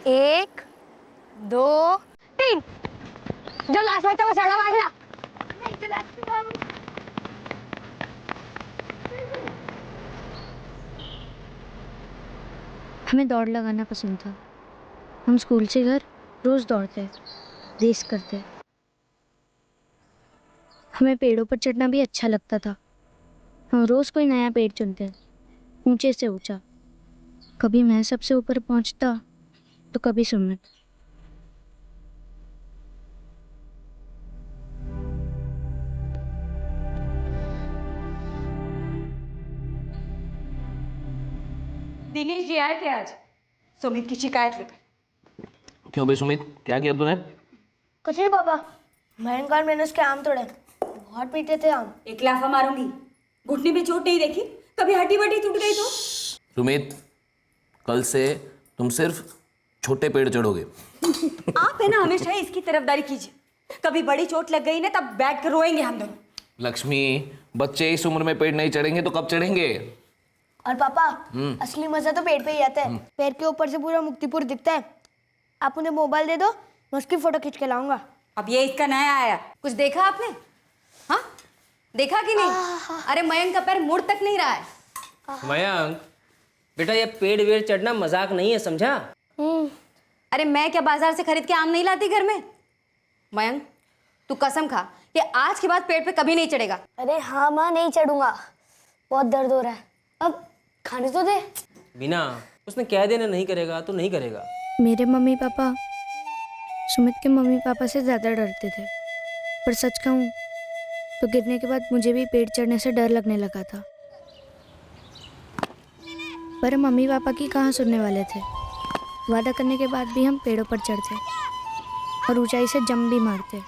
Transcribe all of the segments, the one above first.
1 2 3 जो लास्ट में था वो सड़ा मारना। हमें दौड़ लगाना पसंद था। हम स्कूल से घर रोज दौड़ते, रेस करते। हमें पेड़ों पर चढ़ना भी अच्छा लगता था। हम रोज कोई नया पेड़ चुनते, ऊंचे से ऊंचा। कभी मैं सबसे ऊपर पहुंचता तो कभी सुमित। दिनेश जी आए थे आज सुमित की शिकायत लेकर। क्यों भाई सुमित, क्या किया तूने? कुछ नहीं पापा, मयंक और मैंने उसके आम तोड़े, बहुत पीते थे आम। एक लाफा मारूंगी। घुटने में चोट नहीं देखी? कभी हड्डी वड्डी टूट गई तो? सुमित, कल से तुम सिर्फ छोटे पेड़ चढ़ोगे। आप है ना, हमेशा ही इसकी तरफदारी कीजिए। कभी बड़ी चोट लग गई ना तब बैठ कर रोएंगे हम दोनों। लक्ष्मी, बच्चे इस उम्र में पेड़ नहीं चढ़ेंगे तो कब चढ़ेंगे? और पापा, असली मजा तो पेड़ पे ही आता है। पेड़ के ऊपर से पूरा मुक्तिपुर दिखता है। आप उन्हें मोबाइल दे दो, मैं उसकी फोटो खींच के लाऊंगा। अब ये इसका नया आया, कुछ देखा आपने? हाँ, देखा कि नहीं? अरे मयंक का पैर मुड़ तक नहीं रहा है। मयंक बेटा, ये पेड़ वेड़ चढ़ना मजाक नहीं है, समझा? अरे मैं क्या बाजार से खरीद के आम नहीं लाती घर में? मयंक, तू कसम खा कि आज के बाद पेड़ पे कभी नहीं चढ़ेगा। अरे हाँ माँ, नहीं चढ़ूंगा, बहुत दर्द हो रहा है। अब खाने तो दे। बिना उसने कह देना नहीं करेगा तो नहीं करेगा। मेरे मम्मी पापा सुमित के मम्मी पापा से ज़्यादा डरते थे। पर सच कहूँ तो गिरने के बाद मुझे भी पेड़ चढ़ने से डर लगने लगा था। पर मम्मी पापा की कहाँ सुनने वाले थे। वादा करने के बाद भी हम पेड़ों पर चढ़ते और ऊंचाई से जंप भी मारते।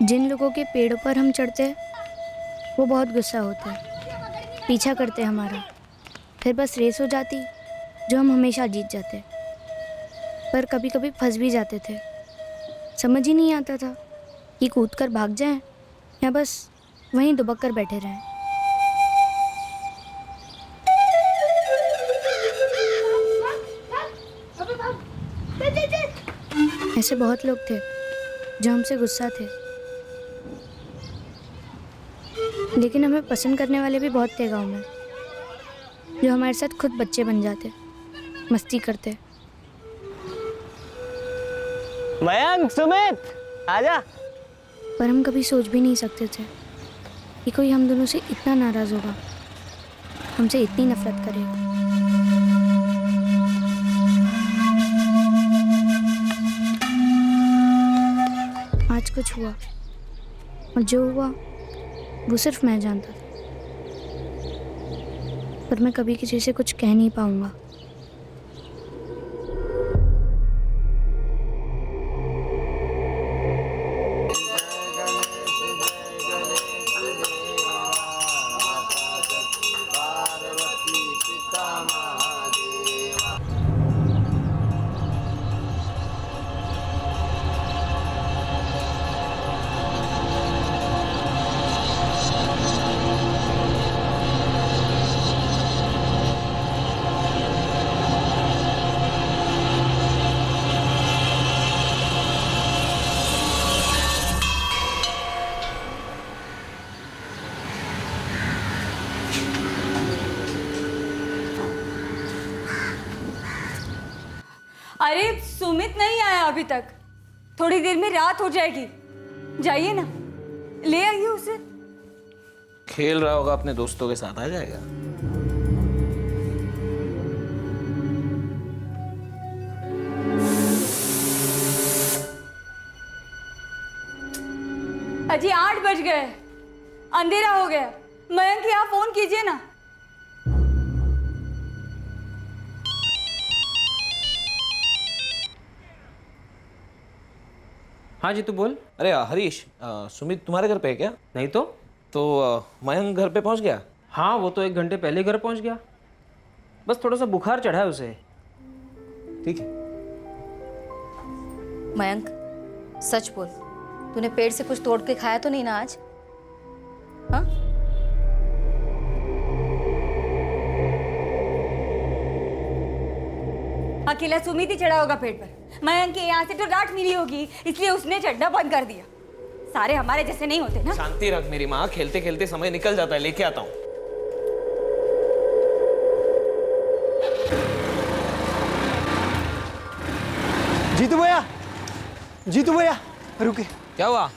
जिन लोगों के पेड़ों पर हम चढ़ते वो बहुत गुस्सा होते, पीछा करते हमारा। फिर बस रेस हो जाती जो हम हमेशा जीत जाते। पर कभी कभी फंस भी जाते थे। समझ ही नहीं आता था कि कूद कर भाग जाएं या बस वहीं दुबक कर बैठे रहें। ऐसे बहुत लोग थे जो हमसे गुस्सा थे, लेकिन हमें पसंद करने वाले भी बहुत थे गांव में, जो हमारे साथ खुद बच्चे बन जाते, मस्ती करते। मयंक, सुमित, आजा। पर हम कभी सोच भी नहीं सकते थे कि कोई हम दोनों से इतना नाराज़ होगा, हमसे इतनी नफरत करेगा। आज कुछ हुआ और जो हुआ वो सिर्फ मैं जानता था। पर मैं कभी किसी से कुछ कह नहीं पाऊंगा। अरे सुमित नहीं आया अभी तक, थोड़ी देर में रात हो जाएगी। जाइए ना, ले आइए उसे। खेल रहा होगा अपने दोस्तों के साथ, आ जाएगा। अजी 8 बज गए, अंधेरा हो गया। मयंक यहाँ फोन कीजिए ना। हाँ जी, तू बोल। अरे हरीश, सुमित तुम्हारे घर पे है क्या? नहीं तो मयंक घर पे पहुंच गया? हाँ, वो तो 1 घंटे पहले घर पहुंच गया। बस थोड़ा सा बुखार चढ़ा है उसे। ठीक है। मयंक, सच बोल, तूने पेड़ से कुछ तोड़ के खाया तो नहीं ना आज? हाँ? अकेला सुमित ही चढ़ा होगा पेड़ पर। मयंक के यहाँ से तो डांट मिली होगी, इसलिए उसने चढ़ना बंद कर दिया। सारे हमारे जैसे नहीं होते ना। शांति रख मेरी माँ, खेलते खेलते समय निकल जाता है, लेके आता हूँ। जीतू भैया, जीतू भैया रुके। क्या हुआ?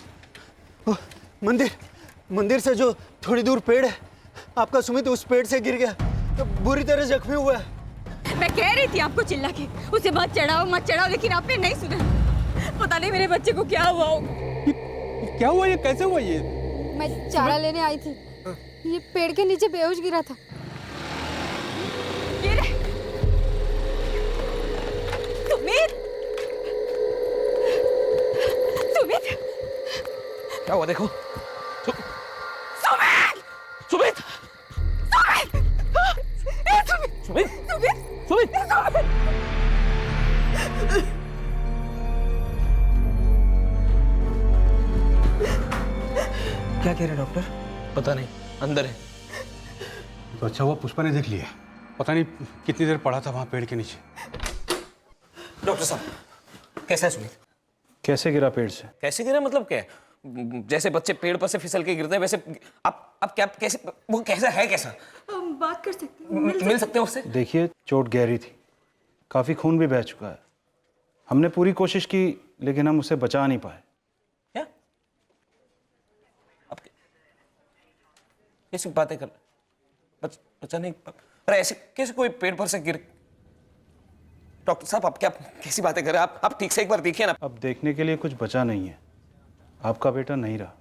मंदिर से जो थोड़ी दूर पेड़ है, आपका सुमित उस पेड़ से गिर गया, तो बुरी तरह जख्मी हुआ है। मैं कह रही थी आपको चिल्ला के उसे मत चढ़ाओ, लेकिन आपने नहीं सुना। पता नहीं मेरे बच्चे को क्या हुआ हो। क्या हुआ ये, कैसे हुआ ये? मैं चारा लेने आई थी, ये पेड़ के नीचे बेहोश गिरा था। सुमित, सुमित, क्या हुआ? देखो सुमित, सुमित, सुमित, सुमित, क्या कह रहे डॉक्टर? पता नहीं, अंदर है। तो अच्छा हुआ पुष्पा ने देख लिया, पता नहीं कितनी देर पड़ा था वहां पेड़ के नीचे। डॉक्टर साहब, कैसा है सुमित? कैसे गिरा पेड़ से? कैसे गिरा मतलब क्या है? जैसे बच्चे पेड़ पर से फिसल के गिरते हैं वैसे आप क्या, कैसे, वो कैसा है? कैसा? हम बात कर सकते हैं? मिल सकते हैं उससे? देखिए चोट गहरी थी, काफी खून भी बह चुका है। हमने पूरी कोशिश की लेकिन हम उसे बचा नहीं पाए। क्या? आप कैसी बातें कर? बचा नहीं? अरे ऐसे कैसे कोई पेड़ पर से गिर? डॉक्टर साहब आप क्या कैसी बातें कर रहे हैं? आप ठीक से एक बार देखिए ना। अब देखने के लिए कुछ बचा नहीं है, आपका बेटा नहीं रहा।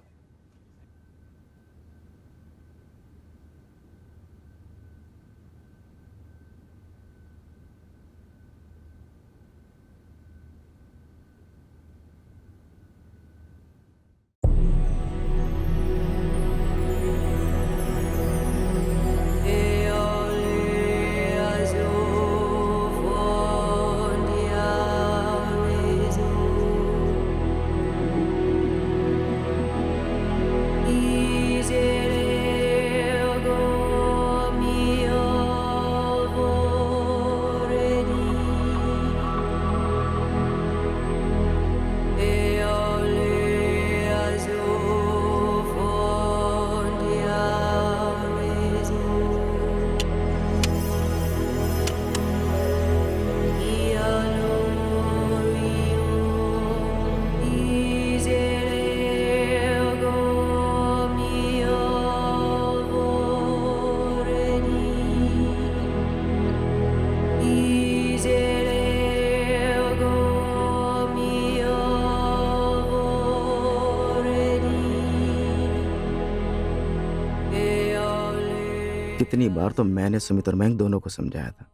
कितनी बार तो मैंने सुमित और मयंक दोनों को समझाया था,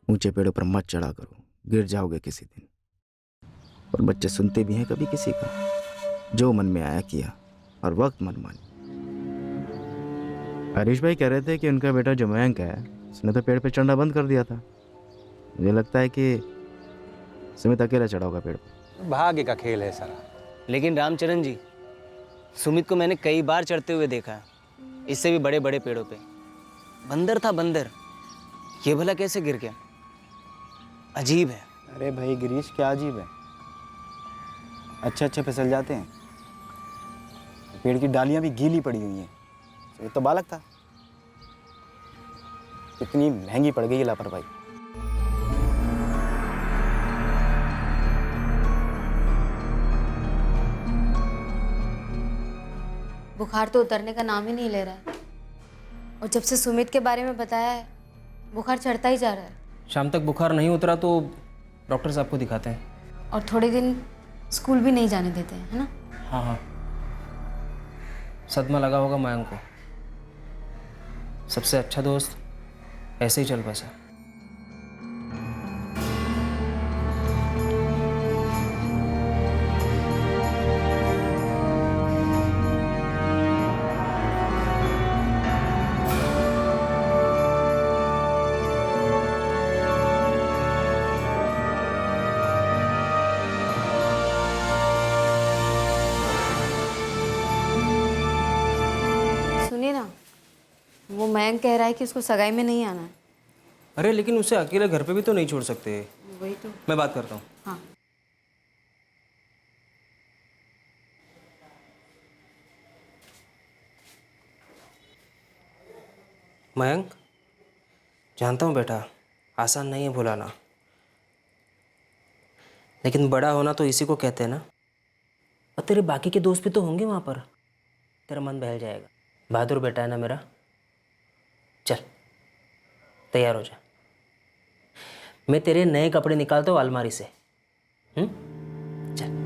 ऊंचे पेड़ों पर मत चढ़ा करो, गिर जाओगे किसी दिन। और बच्चे सुनते भी हैं कभी किसी का? जो मन में आया किया और वक्त मनमानी। हरीश भाई कह रहे थे कि उनका बेटा जो मयंक है उसने तो पेड़ पे चढ़ना बंद कर दिया था। मुझे लगता है कि सुमित अकेला चढ़ा होगा पेड़ पर। भाग्य का खेल है सारा। लेकिन रामचरण जी, सुमित को मैंने कई बार चढ़ते हुए देखा है, इससे भी बड़े बड़े पेड़ों पे। बंदर था बंदर, ये भला कैसे गिर गया? अजीब है। अरे भाई गिरीश, क्या अजीब है? अच्छे फिसल जाते हैं। पेड़ की डालियां भी गीली पड़ी हुई हैं। ये तो बालक था। इतनी महंगी पड़ गई ये लापरवाही। बुखार तो उतरने का नाम ही नहीं ले रहा है, और जब से सुमित के बारे में बताया है बुखार चढ़ता ही जा रहा है। शाम तक बुखार नहीं उतरा तो डॉक्टर साहब को दिखाते हैं। और थोड़े दिन स्कूल भी नहीं जाने देते हैं, है ना? हाँ हाँ, सदमा लगा होगा मयंक को। सबसे अच्छा दोस्त ऐसे ही चल बसा। वो मयंक कह रहा है कि उसको सगाई में नहीं आना है। अरे लेकिन उसे अकेले घर पे भी तो नहीं छोड़ सकते। वही तो। मैं बात करता हूँ। हाँ। मयंक, जानता हूँ बेटा, आसान नहीं है भुलाना, लेकिन बड़ा होना तो इसी को कहते हैं ना। और तेरे बाकी के दोस्त भी तो होंगे वहाँ पर, तेरा मन बहल जाएगा। बहादुर बेटा है ना मेरा। चल तैयार हो जा, मैं तेरे नए कपड़े निकालता हूँ अलमारी से। चल।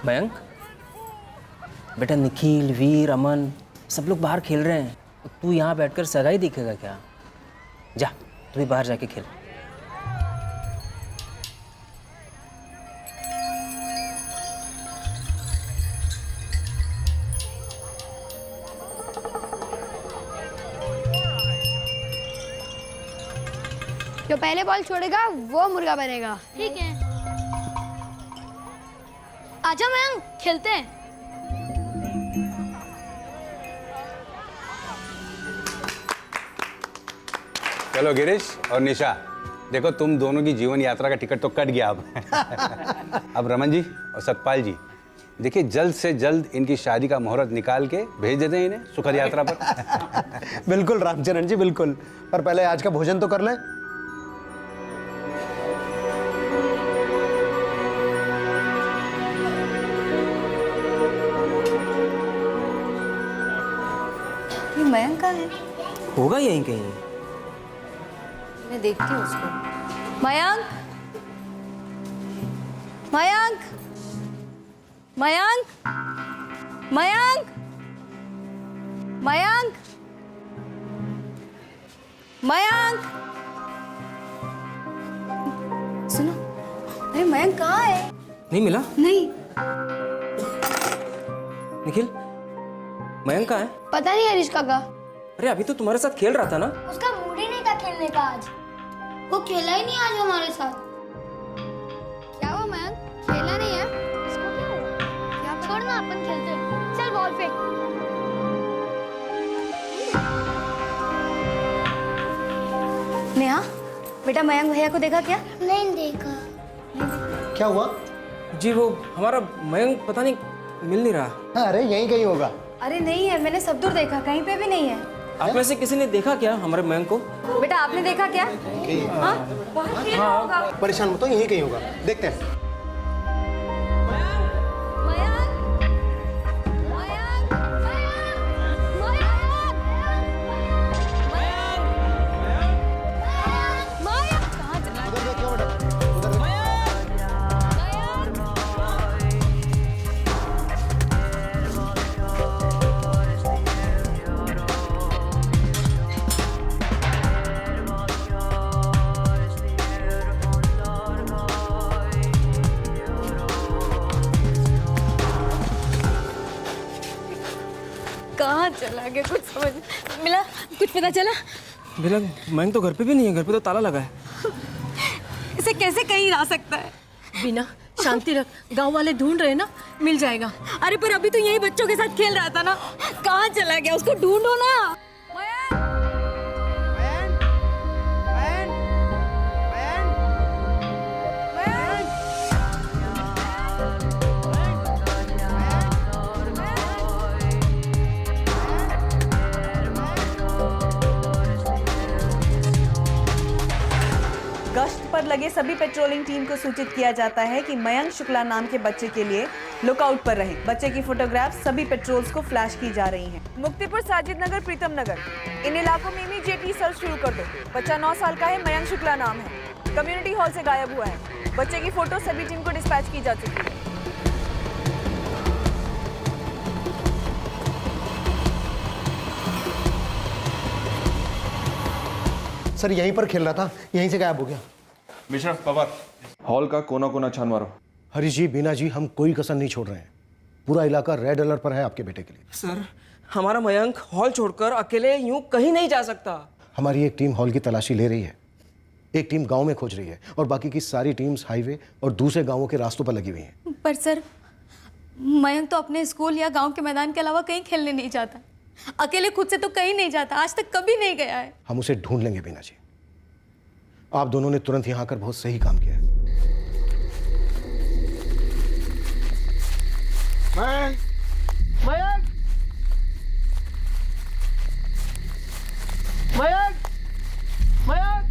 मयंक बेटा, निखिल, वीर, अमन सब लोग बाहर खेल रहे हैं, तू यहाँ बैठकर सगाई देखेगा क्या? जा तू भी बाहर जाके खेल। जो पहले बॉल छोड़ेगा वो मुर्गा बनेगा। ठीक है, आजा मयंक, खेलते हैं। चलो गिरीश और निशा, देखो तुम दोनों की जीवन यात्रा का टिकट तो कट गया अब। अब रमन जी और सतपाल जी, देखिए जल्द से जल्द इनकी शादी का मुहूर्त निकाल के भेज देते हैं इन्हें सुखद यात्रा पर। बिल्कुल रामचरण जी, बिल्कुल, पर पहले आज का भोजन तो कर लें। ये मयंक कहाँ है? होगा यहीं कहीं। मैं देखती हूँ उसको। मयंक, मयंक, मयंक, मयंक, मयंक, मयंक। सुनो, अरे मयंक कहाँ है? नहीं मिला? नहीं। निखिल, मयंक कहाँ है? पता नहीं हरीश काका, अरे अभी तो तुम्हारे साथ खेल रहा था ना। उसका मूड ही नहीं था खेलने का आज। वो खेला ही नहीं आज हमारे साथ। क्या हुआ मयंक, खेला नहीं है? इसको क्या हुआ? क्या छोड़ना, अपन खेलते हैं। चल बॉल फेंक। नेहा, बेटा मयंक भैया को देखा क्या? नहीं देखा। क्या हुआ? जी वो हमारा मयंक पता नहीं मिल नहीं रहा। हाँ, अरे यहीं कहीं होगा। अरे नहीं है, मैंने सब दूर देखा, कहीं पे भी नहीं है। आप में से किसी ने देखा क्या हमारे मयंक को? बेटा आपने देखा क्या? हाँ, बाहर खेल रहा होगा। परेशान मत हो, यहीं कहीं होगा, देखते हैं। कहाँ चला गया, कुछ समझ मिला? कुछ पता चला? मेरा मयंक तो घर पे भी नहीं है, घर पे तो ताला लगा है। इसे कैसे कहीं ला सकता है? बिना शांति रख, गांव वाले ढूंढ रहे ना, मिल जाएगा। अरे पर अभी तो यही बच्चों के साथ खेल रहा था ना, कहाँ चला गया? उसको ढूंढो ना। गश्त पर लगे सभी पेट्रोलिंग टीम को सूचित किया जाता है कि मयंक शुक्ला नाम के बच्चे के लिए लुकआउट पर रहें। बच्चे की फोटोग्राफ सभी पेट्रोल्स को फ्लैश की जा रही हैं। मुक्तिपुर, साजिद नगर, प्रीतम नगर, इन इलाकों में इमीडिएटली सर्च शुरू कर दो। बच्चा 9 साल का है, मयंक शुक्ला नाम है, कम्युनिटी हॉल से गायब हुआ है। बच्चे की फोटो सभी टीम को डिस्पैच की जा चुकी है। सर यहीं पर खेल रहा था, यहीं से गायब हो गया। मिश्रा, पवार, हॉल का कोना कोना छान मारो। हरीश जी, बीना जी, हम कोई कसर नहीं छोड़ रहे हैं। पूरा इलाका रेड अलर्ट पर है आपके बेटे के लिए। सर, हमारा मयंक हॉल छोड़कर अकेले यूं कहीं नहीं जा सकता। हमारी एक टीम हॉल की तलाशी ले रही है, एक टीम गांव में खोज रही है और बाकी की सारी टीम्स हाईवे और दूसरे गांवों के रास्तों पर लगी हुई हैं। पर सर, मयंक तो अपने स्कूल या गांव के मैदान के अलावा कहीं खेलने नहीं जाता। अकेले खुद से तो कहीं नहीं जाता, आज तक कभी नहीं गया है। हम उसे ढूंढ लेंगे बीना जी। आप दोनों ने तुरंत यहां आकर बहुत सही काम किया है। मयंक, मयंक, मयंक, मयंक।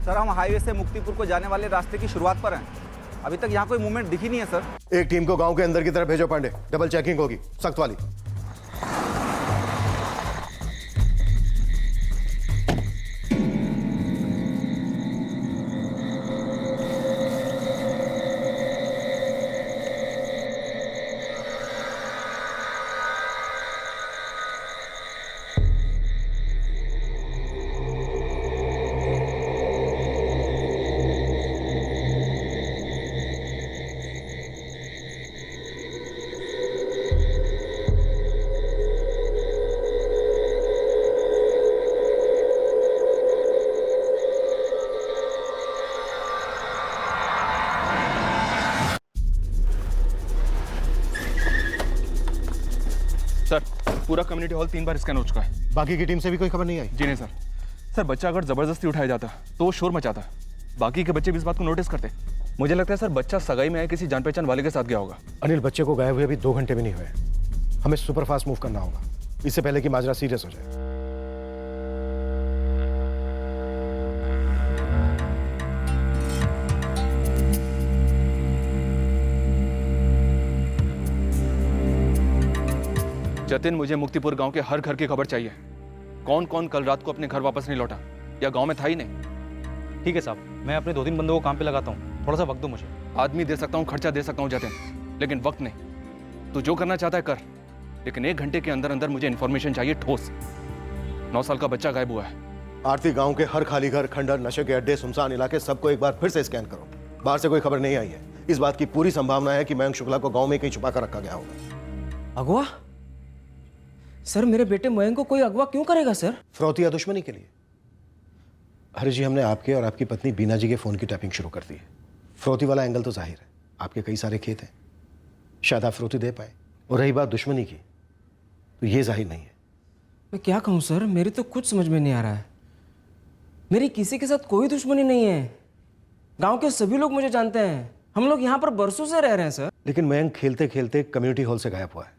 सर, हम हाईवे से मुक्तिपुर को जाने वाले रास्ते की शुरुआत पर हैं। अभी तक यहाँ कोई मूवमेंट दिखी नहीं है सर। एक टीम को गांव के अंदर की तरफ भेजो पांडे, डबल चेकिंग होगी, सख्त वाली। सर, पूरा कम्युनिटी हॉल 3 बार स्कैन हो चुका है। बाकी की टीम से भी कोई खबर नहीं आई? जी नहीं सर। सर, बच्चा अगर जबरदस्ती उठाया जाता तो वो शोर मचाता, बाकी के बच्चे भी इस बात को नोटिस करते। मुझे लगता है सर, बच्चा सगाई में आए किसी जान पहचान वाले के साथ गया होगा। अनिल, बच्चे को गायब हुए अभी 2 घंटे भी नहीं हुए। हमें सुपर फास्ट मूव करना होगा, इससे पहले कि माजरा सीरियस हो जाए। जतिन, मुझे मुक्तिपुर गांव के हर घर की खबर चाहिए। कौन कौन कल रात को अपने घर वापस नहीं लौटा या गांव में था ही नहीं। ठीक है साहब, मैं अपने 2-3 बंदों को काम पे लगाता हूँ। थोड़ा सा वक्त दो मुझे। आदमी दे सकता हूँ, खर्चा दे सकता हूँ जतिन, लेकिन वक्त नहीं। तू जो करना चाहता है कर, लेकिन 1 घंटे के अंदर अंदर मुझे इन्फॉर्मेशन चाहिए ठोस। 9 साल का बच्चा गायब हुआ है। आरती, गांव के हर खाली घर, खंडर, नशे के अड्डे, सुनसान इलाके, सबको एक बार फिर से स्कैन करो। बाहर से कोई खबर नहीं आई है। इस बात की पूरी संभावना है कि मयंक शुक्ला को गांव में कहीं छुपा कर रखा गया होगा। अगवा? सर, मेरे बेटे मयंक को कोई अगवा क्यों करेगा सर? फिरौती या दुश्मनी के लिए। हरीश जी, हमने आपके और आपकी पत्नी बीना जी के फोन की टैपिंग शुरू कर दी है। फिरौती वाला एंगल तो जाहिर है, आपके कई सारे खेत हैं, शायद आप फिरौती दे पाए। और रही बात दुश्मनी की, तो ये जाहिर नहीं है। मैं क्या कहूँ सर, मेरी तो कुछ समझ में नहीं आ रहा है। मेरी किसी के साथ कोई दुश्मनी नहीं है। गांव के सभी लोग मुझे जानते हैं। हम लोग यहाँ पर बरसों से रह रहे हैं सर। लेकिन मयंक खेलते खेलते कम्युनिटी हॉल से गायब हुआ है।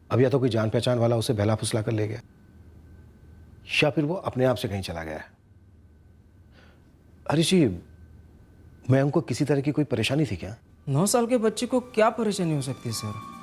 अब या तो कोई जान पहचान वाला उसे बहला फुसला कर ले गया, या फिर वो अपने आप से कहीं चला गया है। हरीश जी, मयंक को किसी तरह की कोई परेशानी थी क्या? 9 साल के बच्चे को क्या परेशानी हो सकती है सर?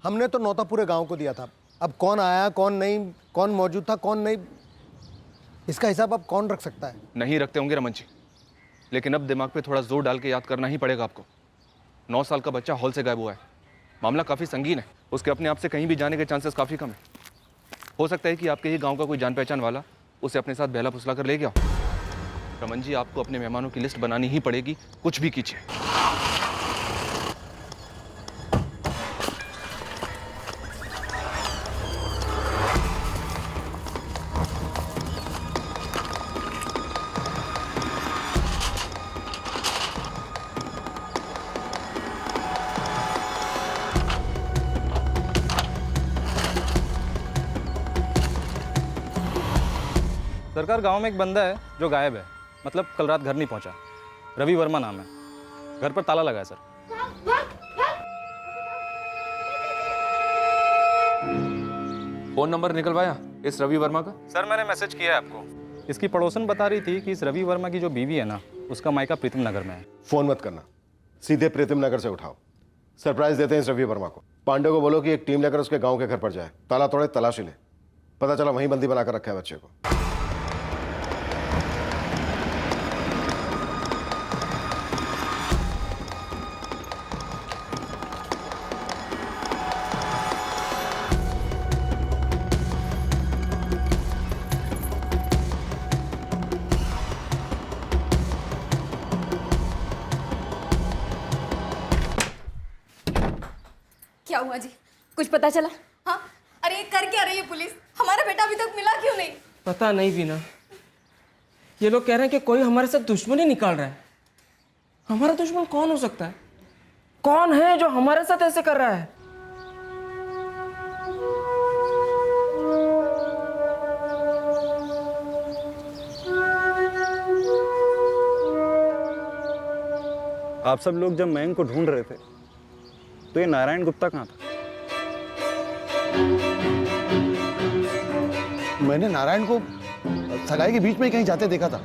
हमने तो नौता पूरे गांव को दिया था। अब कौन आया, कौन नहीं, कौन मौजूद था, कौन नहीं, इसका हिसाब अब कौन रख सकता है? नहीं रखते होंगे रमन जी। लेकिन अब दिमाग पे थोड़ा जोर डाल के याद करना ही पड़ेगा आपको। 9 साल का बच्चा हॉल से गायब हुआ है। मामला काफ़ी संगीन है। उसके अपने आप से कहीं भी जाने के चांसेस काफ़ी कम है। हो सकता है कि आपके ही गांव का कोई जान पहचान वाला उसे अपने साथ बहला फुसला कर ले गया। रमन जी, आपको अपने मेहमानों की लिस्ट बनानी ही पड़ेगी, कुछ भी कीजिए। सरकार, गांव में एक बंदा है जो गायब है, मतलब कल रात घर नहीं पहुंचा। रवि वर्मा नाम है। घर पर ताला लगा है सर। फोन नंबर निकलवाया इस रवि वर्मा का? सर, मैंने मैसेज किया है आपको। इसकी पड़ोसन बता रही थी कि इस रवि वर्मा की जो बीवी है ना, उसका मायका प्रीतम नगर में है। फोन मत करना, सीधे प्रीतम नगर से उठाओ। सरप्राइज देते हैं इस रवि वर्मा को। पांडे को बोलो कि एक टीम लेकर उसके गांव के घर पर जाए, ताला तोड़े, तलाशी ले। पता चला वहीं बंदी बनाकर रखा है बच्चे को। क्या हुआ जी, कुछ पता चला? हाँ, अरे ये कर क्या रही है पुलिस? हमारा बेटा अभी तक मिला क्यों नहीं? पता नहीं बीना, ये लोग कह रहे हैं कि कोई हमारे साथ दुश्मनी निकाल रहा है। हमारा दुश्मन कौन हो सकता है? कौन है जो हमारे साथ ऐसे कर रहा है? आप सब लोग जब मयंक को ढूंढ रहे थे तो ये नारायण गुप्ता कहाँ था? मैंने नारायण को सगाई के बीच में ही कहीं जाते देखा था।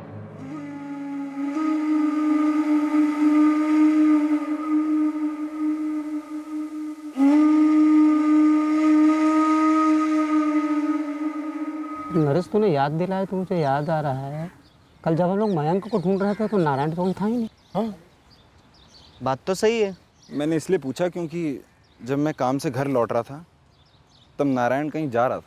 नरेश, तूने याद दिलाया तो मुझे याद आ रहा है, कल जब हम लोग मयंक को ढूंढ रहे थे तो नारायण तो था ही नहीं। हाँ, बात तो सही है। मैंने इसलिए पूछा क्योंकि जब मैं काम से घर लौट रहा था तब नारायण कहीं जा रहा था।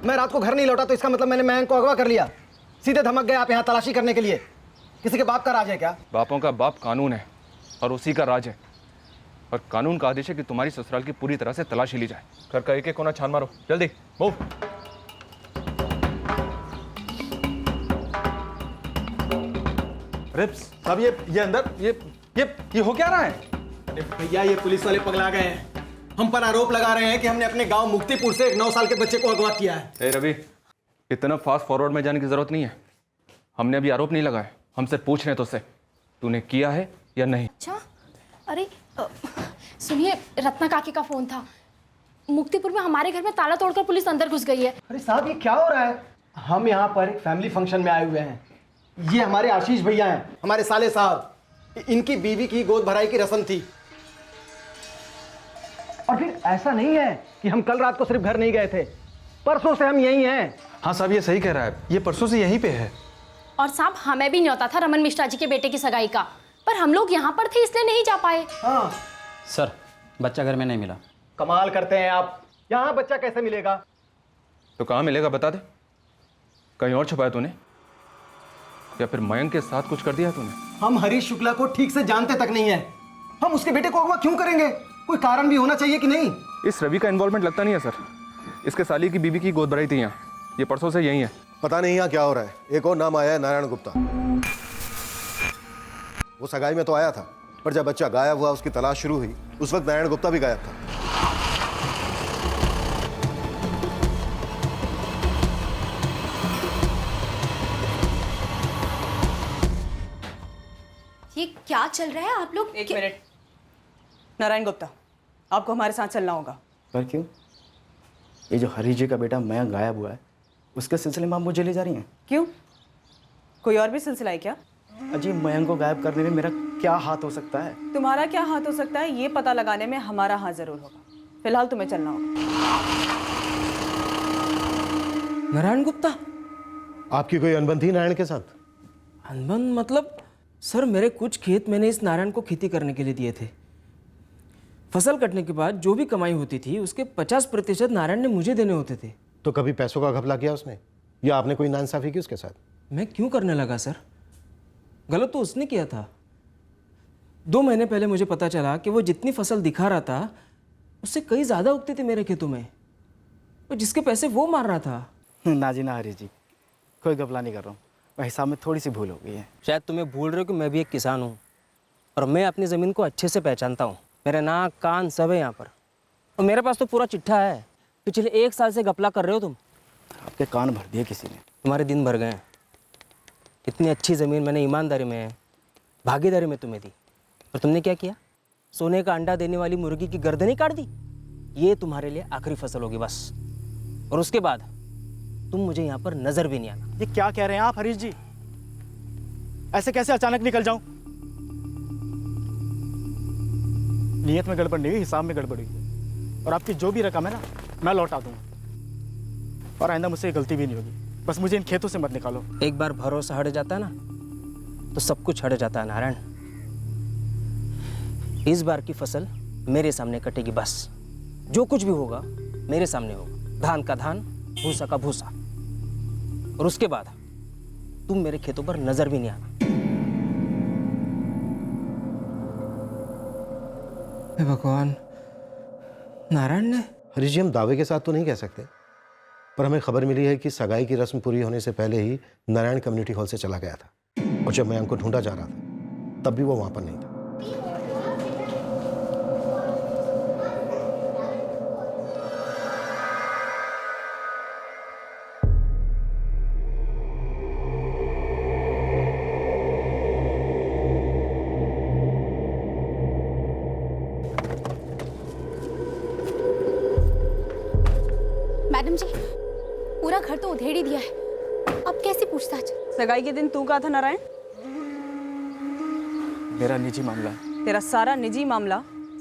मैं रात को घर नहीं लौटा तो इसका मतलब मैंने मयंक को अगवा कर लिया। सीधे धमक गए आप यहाँ तलाशी करने के लिए। किसी के बाप का राज है क्या? बापों का बाप कानून है और उसी का राज है। और कानून का आदेश है कि तुम्हारी ससुराल की पूरी तरह से तलाशी ली जाए। घर का एक एक कोना छान मारो, जल्दी मूव। रिप्स साहब, ये अंदर ये हो क्या रहा है? भैया, ये पुलिस वाले पगला गए हैं। हम पर आरोप लगा रहे हैं कि हमने अपने गांव मुक्तिपुर से एक 9 साल के बच्चे को अगवा किया है। ए रवि, इतना फास्ट फॉरवर्ड में जाने की जरूरत नहीं है। हमने अभी आरोप नहीं लगाया, हमसे पूछ रहे हैं तुझसे तूने किया है या नहीं। अच्छा, अरे सुनिए, रत्ना काकी का फोन था। मुक्तिपुर में हमारे घर में ताला तोड़कर पुलिस अंदर घुस गई है। अरे साहब, ये क्या हो रहा है? हम यहाँ पर एक फैमिली फंक्शन में आए हुए हैं। ये हमारे आशीष भैया हैं, हमारे साले साहब। इनकी बीवी की गोद भराई की रस्म थी। और फिर ऐसा नहीं है कि हम कल रात को सिर्फ घर नहीं गए थे, परसों से हम यहीं हैं। हाँ साहब, ये सही कह रहा है, ये परसों से यहीं पे है। और साहब, हमें भी न्योता था रमन मिश्रा जी के बेटे की सगाई का, पर हम लोग यहाँ पर थे इसलिए नहीं जा पाए। हाँ सर, बच्चा घर में नहीं मिला। कमाल करते हैं आप, यहाँ बच्चा कैसे मिलेगा? तो कहाँ मिलेगा बता दे। कहीं और छुपाया तूने या फिर मयंक के साथ कुछ कर दिया तूने? हम हरीश शुक्ला को ठीक से जानते तक नहीं है। हम उसके बेटे को अगवा क्यों करेंगे? कोई कारण भी होना चाहिए कि नहीं? इस रवि का इन्वॉल्वमेंट लगता नहीं है सर। इसके साली की बीबी की गोद भराई थी यहाँ, ये परसों से यही है। पता नहीं यहाँ क्या हो रहा है। एक और नाम आया है, नारायण गुप्ता। वो सगाई में तो आया था, पर जब बच्चा गायब हुआ, उसकी तलाश शुरू हुई, उस वक्त नारायण गुप्ता भी गायब था। ये क्या चल रहा है? आप लोग एक मिनट। नारायण गुप्ता, आपको हमारे साथ चलना होगा। पर क्यों? ये जो हरीश जी का बेटा मयंक गायब हुआ है, उसके सिलसिले में आप मुझे ले जा रही हैं? क्यों, कोई और भी सिलसिला है क्या? अजी, मयंक को गायब करने में मेरा क्या हाथ हो सकता है? तुम्हारा क्या हाथ हो सकता है ये पता लगाने में हमारा हाथ जरूर होगा। फिलहाल तुम्हें चलना होगा। नारायण गुप्ता, आपकी कोई अनबन थी नारायण के साथ? अनबन मतलब? सर, मेरे कुछ खेत मैंने इस नारायण को खेती करने के लिए दिए थे। फसल कटने के बाद जो भी कमाई होती थी उसके 50% नारायण ने मुझे देने होते थे। तो कभी पैसों का घपला किया उसने, या आपने कोई नाइंसाफी की उसके साथ? मैं क्यों करने लगा सर? गलत तो उसने किया था। 2 महीने पहले मुझे पता चला कि वो जितनी फसल दिखा रहा था उससे कई ज़्यादा उगती थी मेरे खेतों में, और जिसके पैसे वो मार रहा था। ना जी ना हरीश जी, कोई घपला नहीं कर रहा हूँ, हिसाब में थोड़ी सी भूल हो गई है। शायद तुम्हें भूल रहे हो कि मैं भी एक किसान हूँ और मैं अपनी ज़मीन को अच्छे से पहचानता हूँ। मेरे नाक कान सब है यहाँ पर, और मेरे पास तो पूरा चिट्ठा है। पिछले 1 साल से घपला कर रहे हो तुम। आपके कान भर दिए किसी ने। तुम्हारे दिन भर गए। इतनी अच्छी ज़मीन मैंने ईमानदारी में, भागीदारी में तुम्हें दी, और तुमने क्या किया? सोने का अंडा देने वाली मुर्गी की गर्दन ही काट दी। ये तुम्हारे लिए आखिरी फसल होगी बस, और उसके बाद तुम मुझे यहाँ पर नजर भी नहीं आना। ये क्या कह रहे हैं आप हरीश जी? ऐसे कैसे अचानक निकल जाऊं? नियत में गड़बड़ नहीं हुई, हिसाब में गड़बड़ हुई है। और आपकी जो भी रकम है ना, मैं लौटा दूंगा, और आइंदा मुझसे गलती भी नहीं होगी। बस मुझे इन खेतों से मत निकालो। एक बार भरोसा हट जाता है ना तो सब कुछ हट जाता है नारायण। इस बार की फसल मेरे सामने कटेगी बस। जो कुछ भी होगा मेरे सामने होगा। धान का धान, भूसा का भूसा, और उसके बाद तुम मेरे खेतों पर नजर भी नहीं आना। हे भगवान, नारायण ने? हरीश जी, हम दावे के साथ तो नहीं कह सकते, पर हमें खबर मिली है कि सगाई की रस्म पूरी होने से पहले ही नारायण कम्युनिटी हॉल से चला गया था, और जब मयंक को ढूंढा जा रहा था तब भी वो वहां पर नहीं था। मैडम जी, पूरा घर तो उधेड़ ही दिया है, अब कैसे पूछताछ? सगाई के दिन तू कहा था नारायण? मेरा निजी मामला है। तेरा सारा निजी मामला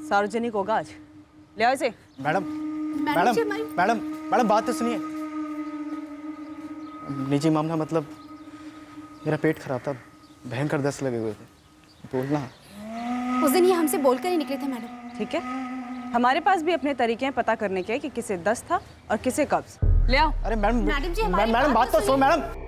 सार्वजनिक होगा आज। ले आओ इसे। मैडम मैडम मैडम मैडम, बात तो सुनिए। निजी मामला मतलब मेरा पेट खराब था, भयंकर दस्त लगे हुए थे। बोलना। उस दिन ये हमसे बोलकर ही निकले थे मैडम। ठीक है, हमारे पास भी अपने तरीके हैं पता करने के कि किसे दस्त था और किसे कब्ज। ले आओ। अरे मैडम जी, मैडम बात तो सुनो मैडम।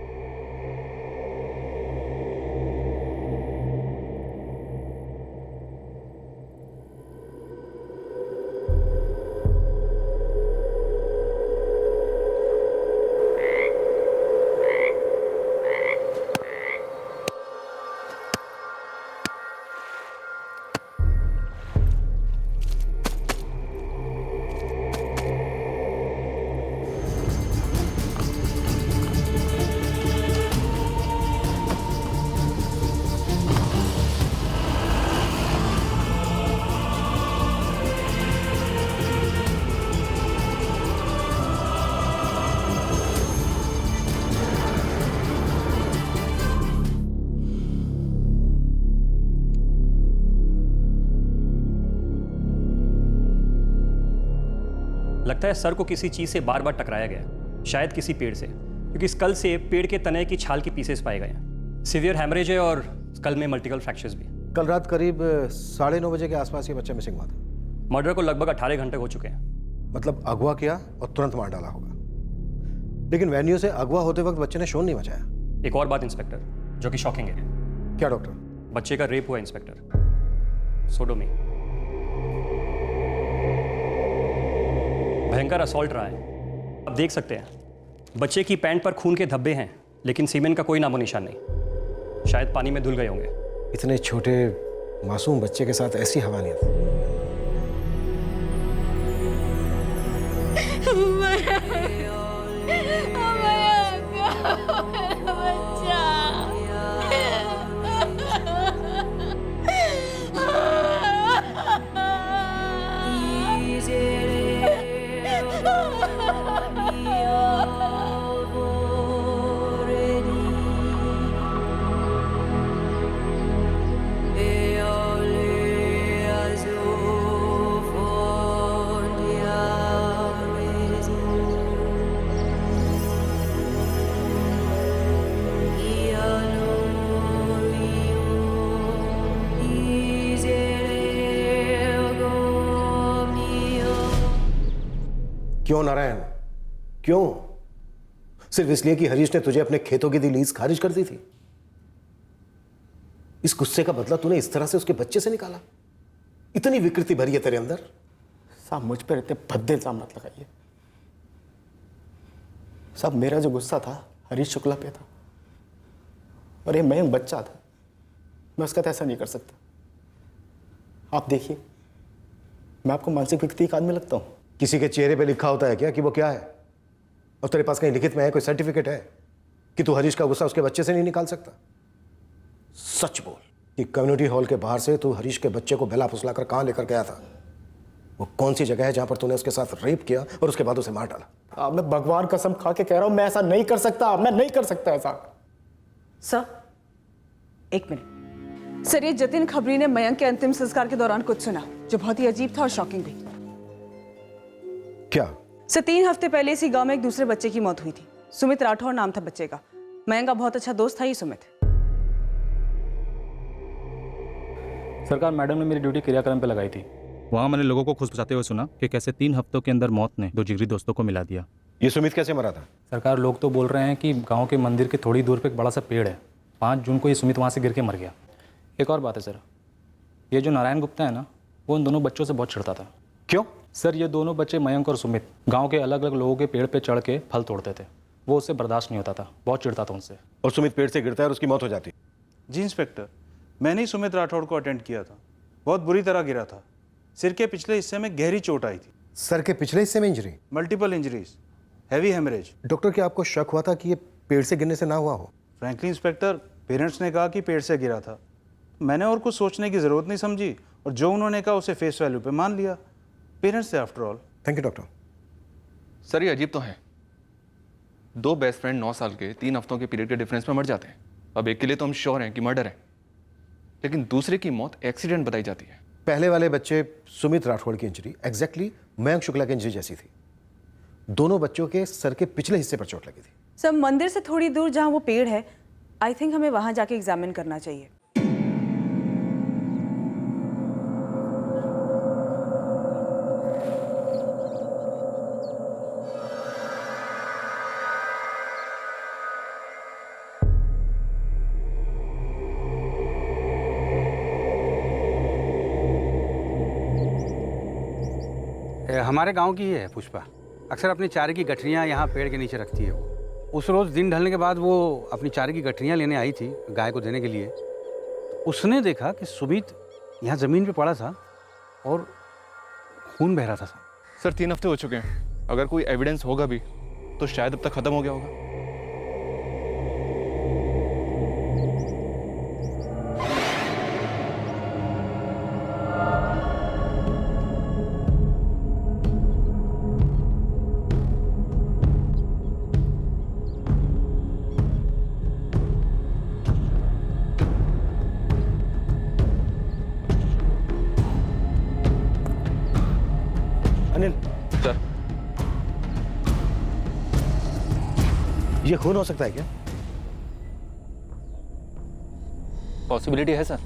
लगता है सर को किसी चीज़ से बार बार टकराया गया, शायद किसी पेड़ से, क्योंकि स्कल से पेड़ के तने की छाल के पीसेस पाए गए हैं। सीवियर हैमरेज है और स्कल में मल्टीपल फ्रैक्चर्स भी। कल रात करीब 9:30 बजे के आसपास ये बच्चा मिसिंग हुआ था। मर्डर को लगभग 18 घंटे हो चुके हैं। मतलब अगवा किया और तुरंत मार डाला होगा। लेकिन वेन्यू से अगवा होते वक्त बच्चे ने शोर नहीं मचाया। एक और बात इंस्पेक्टर, जो कि शॉकिंग है। क्या डॉक्टर? बच्चे का रेप हुआ इंस्पेक्टर, सोडोमी। भयंकर असॉल्ट रहा है। आप देख सकते हैं बच्चे की पैंट पर खून के धब्बे हैं, लेकिन सीमेंट का कोई नामो निशान नहीं। शायद पानी में धुल गए होंगे। इतने छोटे मासूम बच्चे के साथ ऐसी हवानियत। क्यों नारायण, क्यों? सिर्फ इसलिए कि हरीश ने तुझे अपने खेतों की दी लीज खारिज कर दी थी? इस गुस्से का बदला तूने इस तरह से उसके बच्चे से निकाला? इतनी विकृति भरी है तेरे अंदर। साहब मुझ पर इतने भद्दे इल्जाम मत लगाइए साहब। मेरा जो गुस्सा था हरीश शुक्ला पे था, और ये मयंक बच्चा था, मैं उसका तो ऐसा नहीं कर सकता। आप देखिए, मैं आपको मानसिक विकृति का आदमी लगता हूँ? किसी के चेहरे पे लिखा होता है क्या कि वो क्या है? और तेरे पास कहीं लिखित में है, कोई सर्टिफिकेट है कि तू हरीश का गुस्सा उसके बच्चे से नहीं निकाल सकता? सच बोल कि कम्युनिटी हॉल के बाहर से तू हरीश के बच्चे को बेला फुसला कर कहाँ लेकर गया था? वो कौन सी जगह है जहां पर तूने उसके साथ रेप किया और उसके बाद उसे मार डाला? अब मैं भगवान कसम खा के कह रहा हूं, मैं ऐसा नहीं कर सकता। मैं नहीं कर सकता ऐसा। सर, एक मिनट। सर, ये जतिन खबरी ने मयंक के अंतिम संस्कार के दौरान कुछ सुना जो बहुत ही अजीब था और शॉकिंग भी। क्या? सर, 3 हफ्ते पहले इसी गांव में एक दूसरे बच्चे की मौत हुई थी। सुमित राठौर नाम था बच्चे का। मयंक का बहुत अच्छा दोस्त था ये सुमित। सरकार, मैडम ने मेरी ड्यूटी क्रियाक्रम पे लगाई थी। वहाँ मैंने लोगों को खुशबुसाते हुए सुना कि कैसे 3 हफ्तों के अंदर मौत ने 2 जिगरी दोस्तों को मिला दिया। ये सुमित कैसे मरा था? सरकार, लोग तो बोल रहे हैं कि गांव के मंदिर के थोड़ी दूर पे एक बड़ा सा पेड़ है। 5 जून को ये सुमित वहाँ से गिर के मर गया। एक और बात है सर, ये जो नारायण गुप्ता है ना, वो उन दोनों बच्चों से बहुत चिढ़ता था। क्यों? सर, ये दोनों बच्चे मयंक और सुमित गाँव के अलग अलग लोगों के पेड़ पर चढ़ के फल तोड़ते थे। वो उससे बर्दाश्त नहीं होता था, बहुत चिढ़ता था उनसे। और सुमित पेड़ से गिरता है और उसकी मौत हो जाती? जी इंस्पेक्टर, मैंने ही सुमित राठौड़ को अटेंड किया था। बहुत बुरी तरह गिरा था। सिर के पिछले हिस्से में गहरी चोट आई थी। सर के पिछले हिस्से में injury? Multiple injuries, heavy haemorrhage. Doctor, क्या आपको शक हुआ था कि ये पेड़ से गिरने से ना हुआ हो? फ्रैंकली इंस्पेक्टर, पेरेंट्स ने कहा कि पेड़ से गिरा था। मैंने और कुछ सोचने की ज़रूरत नहीं समझी और जो उन्होंने कहा उसे फेस वैल्यू पे मान लिया। पेरेंट्स से after all. Thank you doctor. Sir, ये अजीब तो है। 2 बेस्ट फ्रेंड 9 साल के 3 हफ्तों के पीरियड के डिफरेंस में मर जाते हैं। अब एक के लिए तो हम श्योर हैं कि मर्डर है, लेकिन दूसरे की मौत एक्सीडेंट बताई जाती है। पहले वाले बच्चे सुमित राठौड़ की इंजरी एग्जैक्टली मयंक शुक्ला की इंजरी जैसी थी। दोनों बच्चों के सर के पिछले हिस्से पर चोट लगी थी। सर, मंदिर से थोड़ी दूर जहां वो पेड़ है, आई थिंक हमें वहां जाके एग्जामिन करना चाहिए। हमारे गांव की ही है पुष्पा। अक्सर अपनी चारे की गठरियाँ यहाँ पेड़ के नीचे रखती है वो। उस रोज़ दिन ढलने के बाद वो अपनी चारे की गठरियाँ लेने आई थी गाय को देने के लिए। उसने देखा कि सुमित यहाँ ज़मीन पे पड़ा था और खून बह रहा था। सर, 3 हफ्ते हो चुके हैं। अगर कोई एविडेंस होगा भी तो शायद अब तक खत्म हो गया होगा। अनिल, सर, ये खून हो सकता है क्या? पॉसिबिलिटी है सर।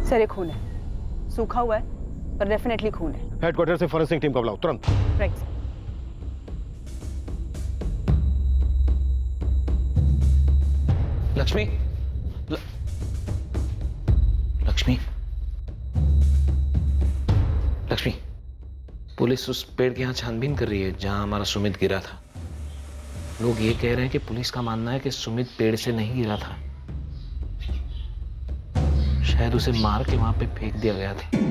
सर, ये खून है, सूखा हुआ है पर डेफिनेटली खून है। हेडक्वार्टर से फॉरेंसिक टीम को बुलाओ तुरंत। Right sir. Lakshmi, Lakshmi, Lakshmi, police उस पेड़ के यहाँ छानबीन कर रही है जहाँ हमारा सुमित गिरा था। लोग ये कह रहे हैं कि पुलिस का मानना है कि सुमित पेड़ से नहीं गिरा था, शायद उसे मार के वहां पे फेंक दिया गया था।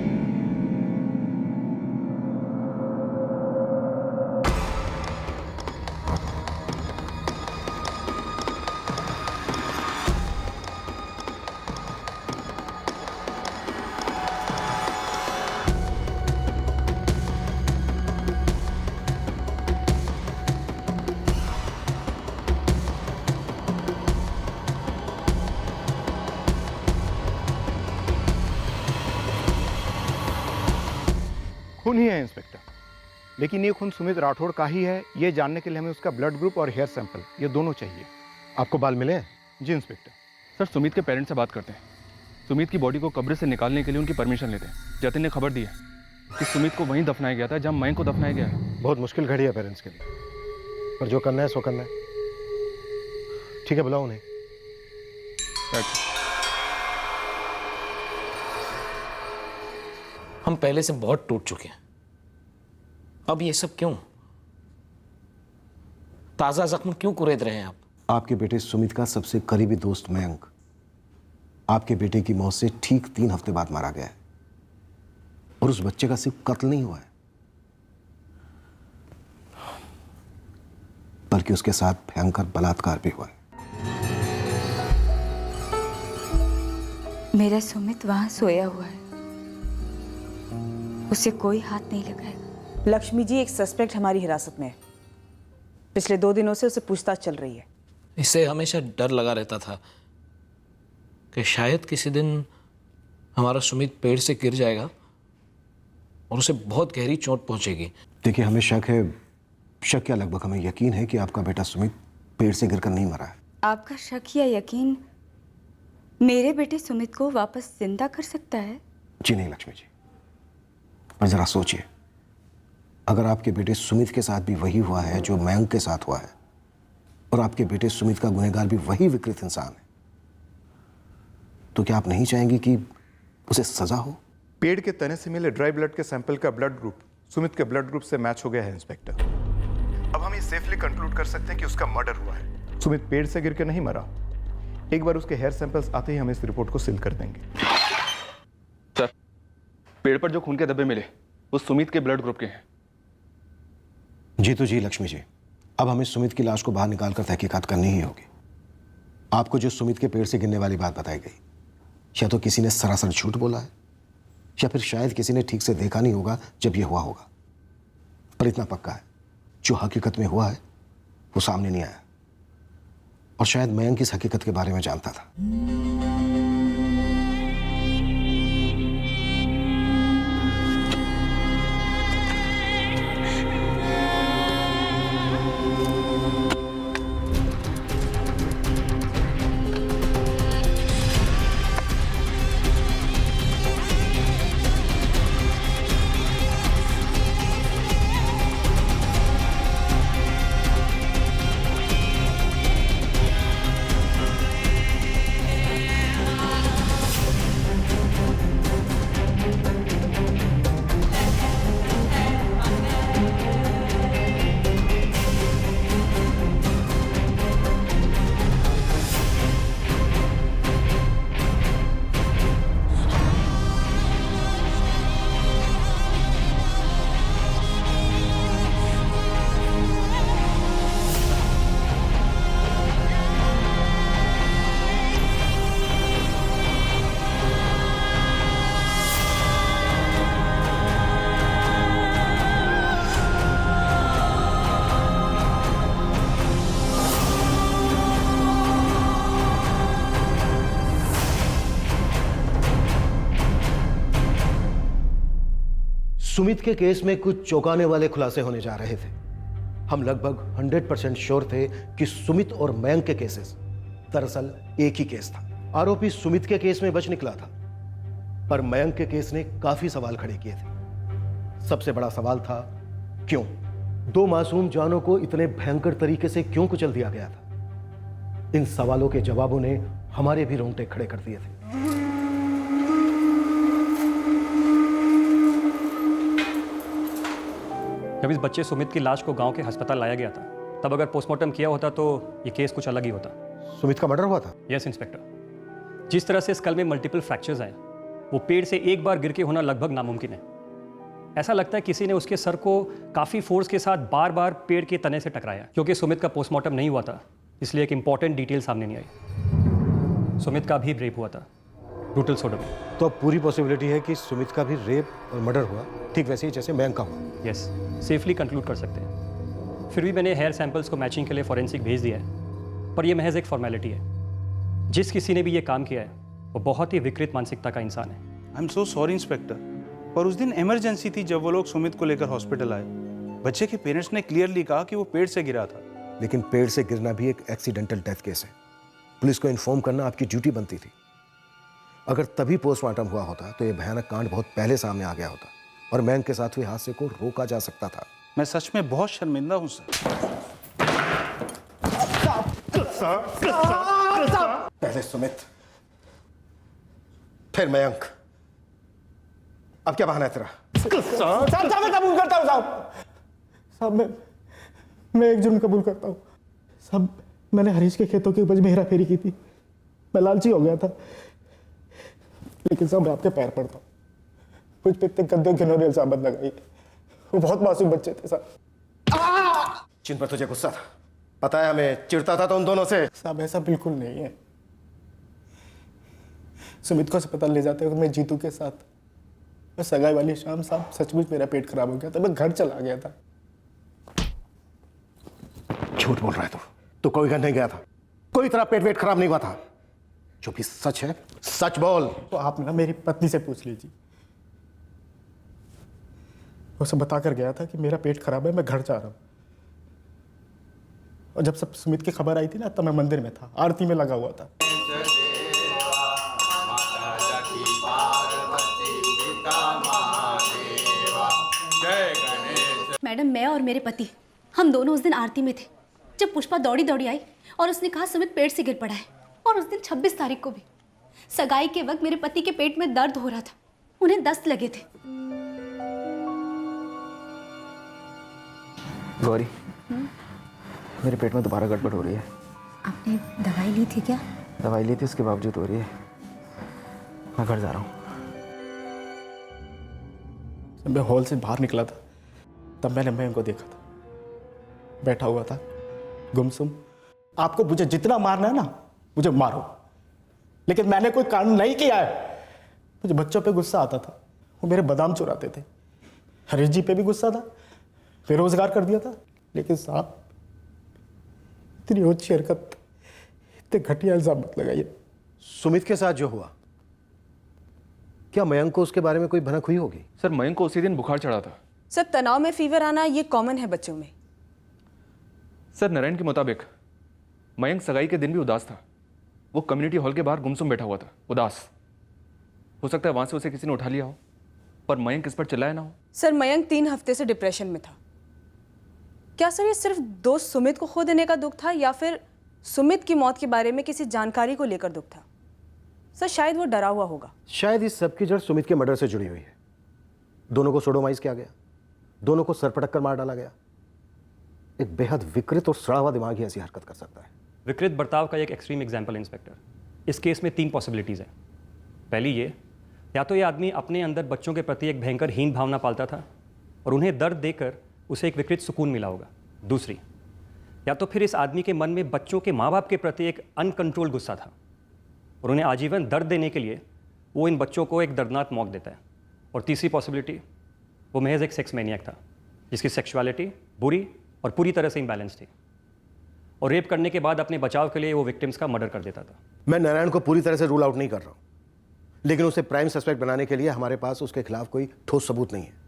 खून ही है इंस्पेक्टर, लेकिन ये खून सुमित राठौड़ का ही है ये जानने के लिए हमें उसका ब्लड ग्रुप और हेयर सैंपल ये दोनों चाहिए। आपको बाल मिले हैं? जी इंस्पेक्टर। सर, सुमित के पेरेंट्स से बात करते हैं। सुमित की बॉडी को कब्र से निकालने के लिए उनकी परमिशन लेते हैं। जतिन ने खबर दी है। कि सुमित को वहीं दफनाया गया था जहां मयंक को दफनाया गया है। बहुत मुश्किल घड़ी है पेरेंट्स के लिए, पर जो करना है सो करना है। ठीक है, बुलाओ उन्हें। हम पहले से बहुत टूट चुके हैं, अब ये सब क्यों? ताजा जख्म क्यों कुरेद रहे हैं आप? आपके बेटे सुमित का सबसे करीबी दोस्त मयंक आपके बेटे की मौत से ठीक 3 हफ्ते बाद मारा गया है, और उस बच्चे का सिर्फ कत्ल नहीं हुआ है, बल्कि उसके साथ भयंकर बलात्कार भी हुआ है। मेरा सुमित वहां सोया हुआ है, उसे कोई हाथ नहीं लगाएगा। लक्ष्मी जी, एक सस्पेक्ट हमारी हिरासत में है। पिछले 2 दिनों से उसे पूछताछ चल रही है। इससे हमेशा डर लगा रहता था कि शायद किसी दिन हमारा सुमित पेड़ से गिर जाएगा और उसे बहुत गहरी चोट पहुंचेगी। देखिए, हमें शक है, शक क्या लगभग हमें यकीन है कि आपका बेटा सुमित पेड़ से गिरकर नहीं मरा है। आपका शक या यकीन मेरे बेटे सुमित को वापस जिंदा कर सकता है? जी नहीं लक्ष्मी जी, पर जरा सोचिए, अगर आपके बेटे सुमित के साथ भी वही हुआ है जो मयंक के साथ हुआ है, और आपके बेटे सुमित का गुनहगार भी वही विकृत इंसान है, तो क्या आप नहीं चाहेंगे कि उसे सजा हो? पेड़ के तने से मिले ड्राई ब्लड के सैंपल का ब्लड ग्रुप सुमित के ब्लड ग्रुप से मैच हो गया है इंस्पेक्टर। अब हम ये सेफली कंक्लूड कर सकते हैं कि उसका मर्डर हुआ है। सुमित पेड़ से गिर के नहीं मरा। एक बार उसके हेयर सैंपल्स आते ही हम इस रिपोर्ट को सील कर देंगे। सर, पेड़ पर जो खून के धब्बे मिले वो सुमित के ब्लड ग्रुप के हैं। जी तो जी लक्ष्मी जी, अब हमें सुमित की लाश को बाहर निकालकर तहकीकात करनी ही होगी। आपको जो सुमित के पेड़ से गिरने वाली बात बताई गई, या तो किसी ने सरासर झूठ बोला है, या फिर शायद किसी ने ठीक से देखा नहीं होगा जब यह हुआ होगा। पर इतना पक्का है, जो हकीकत में हुआ है वो सामने नहीं आया, और शायद मयंक इस हकीकत के बारे में जानता था। सुमित के केस में कुछ चौंकाने वाले खुलासे होने जा रहे थे। हम लगभग 100% श्योर थे कि सुमित और मयंक के केसेस दरअसल एक ही केस था। आरोपी सुमित के केस में बच निकला था, पर मयंक के केस ने काफी सवाल खड़े किए थे। सबसे बड़ा सवाल था क्यों 2 मासूम जानों को इतने भयंकर तरीके से क्यों कुचल दिया गया था। इन सवालों के जवाबों ने हमारे भी रोंगटे खड़े कर दिए थे। जब इस बच्चे सुमित की लाश को गांव के अस्पताल लाया गया था, तब अगर पोस्टमार्टम किया होता तो ये केस कुछ अलग ही होता। सुमित का मर्डर हुआ था? Yes inspector. जिस तरह से स्कल में मल्टीपल फ्रैक्चर्स आए, वो पेड़ से एक बार गिर के होना लगभग नामुमकिन है। ऐसा लगता है किसी ने उसके सर को काफ़ी फोर्स के साथ बार बार पेड़ के तने से टकराया। क्योंकि सुमित का पोस्टमार्टम नहीं हुआ था, इसलिए एक इंपॉर्टेंट डिटेल सामने नहीं आई। सुमित का भी रेप हुआ था, ब्रूटल सोडोमी। तो अब पूरी पॉसिबिलिटी है कि सुमित का भी रेप और मर्डर हुआ, ठीक वैसे ही जैसे मयंक का हुआ। यस, सेफली कंक्लूड कर सकते हैं। फिर भी मैंने हेयर सैंपल्स को मैचिंग के लिए फॉरेंसिक भेज दिया है, पर यह महज एक फॉर्मेलिटी है। जिस किसी ने भी ये काम किया है वो बहुत ही विकृत मानसिकता का इंसान है। I am so sorry inspector, पर उस दिन इमरजेंसी थी जब वो लोग सुमित को लेकर हॉस्पिटल आए। बच्चे के पेरेंट्स ने क्लियरली कहा कि वो पेड़ से गिरा था। लेकिन पेड़ से गिरना भी एक एक्सीडेंटल डेथ केस है। पुलिस को इन्फॉर्म करना आपकी ड्यूटी बनती थी। अगर तभी पोस्टमार्टम हुआ होता तो ये भयानक कांड बहुत पहले सामने आ गया होता और मयंक के साथ हुए हादसे को रोका जा सकता था। मैं सच में बहुत शर्मिंदा हूं सर। पहले सुमित, फिर मयंक। अब क्या बहाना है तेरा? साहब मैं कबूल करता हूँ साहब। मैं एक जुर्म कबूल करता हूँ साहब। मैंने हरीश के खेतों की उपज में हेरा फेरी की थी। मैं लालची हो गया था, लेकिन साहब मैं आपके पैर पड़ता हूँ। मुझ पे इतने गंदे घिनौने इल्जाम मत लगाइए। वो बहुत मासूम बच्चे थे साहब। जिन पर तुझे गुस्सा था, पता है हमें चिढ़ता था तो उन दोनों से। साहब ऐसा बिल्कुल नहीं है। सुमित को अस्पताल ले जाते हुए मैं जीतू के साथ, मैं सगाई वाली शाम साहब सचमुच मेरा पेट खराब हो गया था। मैं घर चला गया था। झूठ बोल रहा है तू कोई घर नहीं गया था। कोई तरह पेट वेट खराब नहीं हुआ था। जो भी सच है सच बोल। तो आप ना मेरी पत्नी से पूछ लीजिए। उसे बता कर गया था कि मेरा पेट खराब है, मैं घर जा रहा हूं। और जब सब सुमित की खबर आई थी ना, तब मैं मंदिर में था, आरती में लगा हुआ था। मैडम, मैं और मेरे पति हम दोनों उस दिन आरती में थे जब पुष्पा दौड़ी दौड़ी आई और उसने कहा सुमित पेट से गिर पड़ा है। और उस दिन 26 तारीख को भी सगाई के वक्त मेरे पति के पेट में दर्द हो रहा था, उन्हें दस्त लगे थे। गौरी, मेरे पेट में दोबारा गड़बड़ हो रही है। आपने दवाई ली थी क्या? दवाई ली थी, उसके बावजूद हो रही है। मैं घर जा रहा हूँ। जब मैं हॉल से बाहर निकला था तब मैंने मयंक को देखा था, बैठा हुआ था गुमसुम। आपको मुझे जितना मारना है ना, मुझे मारो, लेकिन मैंने कोई कांड नहीं किया है। मुझे बच्चों पे गुस्सा आता था, वो मेरे बादाम चुराते थे। हरीश जी पे भी गुस्सा था, बेरोजगार कर दिया था। लेकिन साहब इतनी ऊंची हरकत, इतने घटिया इल्जाम मत लगाइए। सुमित के साथ जो हुआ, क्या मयंक को उसके बारे में कोई भनक हुई होगी? सर, मयंक को उसी दिन बुखार चढ़ा था। सर, तनाव में फीवर आना ये कॉमन है बच्चों में। सर, नारायण के मुताबिक मयंक सगाई के दिन भी उदास था। वो कम्युनिटी हॉल के बाहर गुमसुम बैठा हुआ था, उदास। हो सकता है वहां से उसे किसी ने उठा लिया हो, पर मयंक इस पर चिल्लाया ना हो। सर, मयंक 3 हफ्ते से डिप्रेशन में था। क्या सर ये सिर्फ दोस्त सुमित को खो देने का दुख था, या फिर सुमित की मौत के बारे में किसी जानकारी को लेकर दुख था? सर, शायद वो डरा हुआ होगा। शायद इस सब की जड़ सुमित के मर्डर से जुड़ी हुई है। दोनों को सोडोमाइज किया गया, दोनों को सर पटक कर मार डाला गया। एक बेहद विकृत और सड़ा हुआ दिमाग ही ऐसी हरकत कर सकता है। विकृत बर्ताव का एक एक्सट्रीम एग्जाम्पल इंस्पेक्टर। इस केस में 3 पॉसिबिलिटीज़ हैं। पहली ये, या तो ये आदमी अपने अंदर बच्चों के प्रति एक भयंकर हीन भावना पालता था और उन्हें दर्द देकर उसे एक विकृत सुकून मिला होगा। दूसरी, या तो फिर इस आदमी के मन में बच्चों के माँ बाप के प्रति एक अनकंट्रोल गुस्सा था और उन्हें आजीवन दर्द देने के लिए वो इन बच्चों को एक दर्दनाक मौत देता है। और तीसरी पॉसिबिलिटी, वो महज एक सेक्स मैनियक था जिसकी सेक्सुअलिटी बुरी और पूरी तरह से इम्बैलेंस थी, और रेप करने के बाद अपने बचाव के लिए वो विक्टिम्स का मर्डर कर देता था। मैं नारायण को पूरी तरह से रूल आउट नहीं कर रहा हूं, लेकिन उसे प्राइम सस्पेक्ट बनाने के लिए हमारे पास उसके खिलाफ कोई ठोस सबूत नहीं है।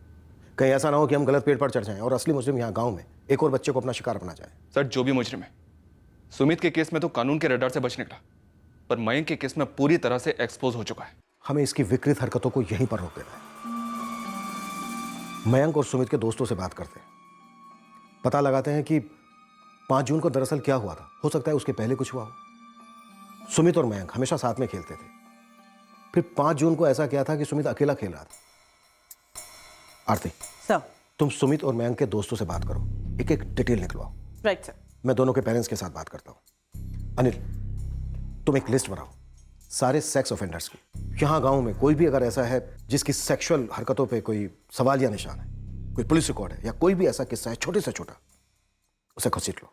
कहीं ऐसा ना हो कि हम गलत पेड़ पर चढ़ जाएं और असली मुजरिम यहाँ गांव में एक और बच्चे को अपना शिकार बना जाए। सर, जो भी मुजरिम है, सुमित के केस में तो कानून के रडार से बच निकला, पर मयंक के केस में पूरी तरह से एक्सपोज हो चुका है। हमें इसकी विकृत हरकतों को यहीं पर रोक देना है। मयंक और सुमित के दोस्तों से बात करते हैं, पता लगाते हैं कि 5 जून को दरअसल क्या हुआ था। हो सकता है उसके पहले कुछ हुआ हो। सुमित और मयंक हमेशा साथ में खेलते थे, फिर 5 जून को ऐसा क्या था कि सुमित अकेला खेल रहा था। आरती सर, तुम सुमित और मयंक के दोस्तों से बात करो, एक एक डिटेल निकलवाओ। Right sir. मैं दोनों के पेरेंट्स के साथ बात करता हूँ। अनिल, तुम एक लिस्ट बनाओ सारे सेक्स ऑफेंडर्स की। यहाँ गांव में कोई भी अगर ऐसा है जिसकी सेक्सुअल हरकतों पे कोई सवाल या निशान है, कोई पुलिस रिकॉर्ड है या कोई भी ऐसा किस्सा है छोटे से छोटा, उसे घसीट लो।